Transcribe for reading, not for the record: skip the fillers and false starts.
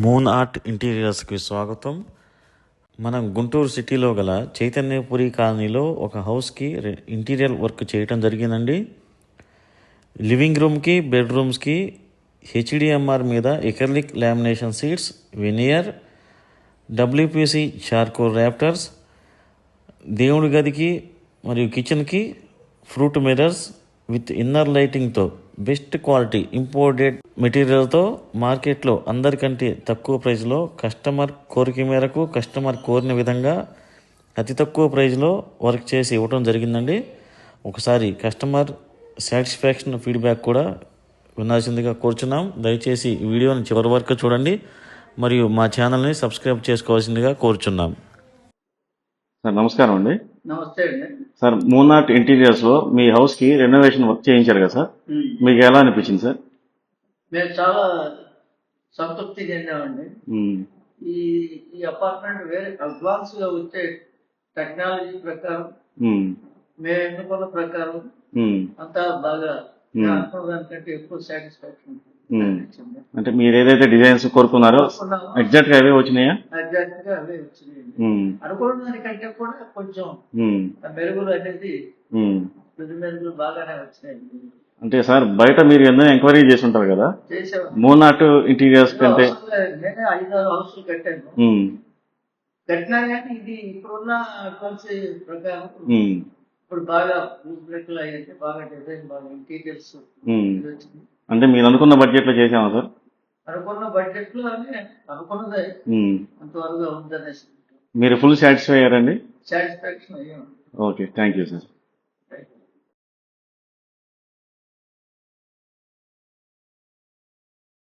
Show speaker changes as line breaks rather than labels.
Moon art ఇంటీరియర్స్కి స్వాగతం. మనం గుంటూరు సిటీలో గల చైతన్యపురి కాలనీలో ఒక హౌస్కి ఇంటీరియర్ వర్క్ చేయటం జరిగిందండి. లివింగ్ రూమ్కి, బెడ్రూమ్స్కి హెచ్డిఎంఆర్ మీద acrylic lamination sheets, veneer, WPC charcoal ర్యాప్టర్స్, దేవుడి గదికి మరియు కిచెన్కి ఫ్రూట్ మిర్రర్స్ విత్ ఇన్నర్ లైటింగ్తో బెస్ట్ క్వాలిటీ ఇంపోర్టెడ్ మెటీరియల్తో మార్కెట్లో అందరికంటే తక్కువ ప్రైస్లో కస్టమర్ కోరిక మేరకు కస్టమర్ కోరిన విధంగా అతి తక్కువ ప్రైస్లో వర్క్ చేసి ఇవ్వడం జరిగిందండి. ఒకసారి కస్టమర్ సాటిస్ఫాక్షన్ ఫీడ్బ్యాక్ కూడా వినాల్సిందిగా కోరుచున్నాం. దయచేసి ఈ వీడియోని చివరి వరకు చూడండి మరియు మా ఛానల్ని సబ్స్క్రైబ్ చేసుకోవాల్సిందిగా కోరుచున్నాం.
సార్ నమస్కారం అండి.
నమస్తే అండి.
సార్ మూన్ ఆర్ట్ ఇంటీరియర్స్ లో మీ హౌస్ కి రెనోవేషన్ వర్క్ చేయించారు కదా సార్, మీకు ఎలా అనిపించింది సార్?
మేము చాలా సంతృప్తి చెందామండి. ఈ ఈ అపార్ట్మెంట్ వేరే అడ్వాన్స్ గా వచ్చే టెక్నాలజీ ప్రకారం మేము ఎన్నుకున్న ప్రకారం అంతా బాగా అనుకున్నదానికంటే ఎక్కువ సాటిస్ఫాక్షన్.
అంటే మీరు ఏదైతే డిజైన్స్ కోరుకున్నారో ఎగ్జాక్ట్ గా అవే వచ్చినాయా?
ఎగ్జాక్ట్ గా అవే వచ్చినాయి. అనుకున్న దానికంటే కూడా కొంచెం మెరుగులు అనేది మెరుగులు బాగానే వచ్చినాయి.
అంటే సార్ బయట మీరు ఎన్నో ఎంక్వైరీ చేసి ఉంటారు కదా, మూన్ ఆర్ట్ ఇంటీరియర్స్ కంటే
నేనే 5-6 హౌస్లు కట్టాను. కట్టినా కానీ ఇది ఇప్పుడున్న అడ్వాన్స్ ప్రకారం ఇప్పుడు బాగా బ్లూప్రింట్లు అయ్యింది, బాగా డిజైన్, బాగా ఇంటీరియర్స్ వచ్చింది.
అంటే మీరు అనుకున్న బడ్జెట్ లో చేసామా సార్?
అనుకున్న బడ్జెట్ లో అనుకున్నదే అంతవరకు ఉందనేసి
మీరు ఫుల్ సాటిస్ఫై అయ్యారండి?
సాటిస్ఫాక్షన్ అయ్యాం.
Okay, thank you sir.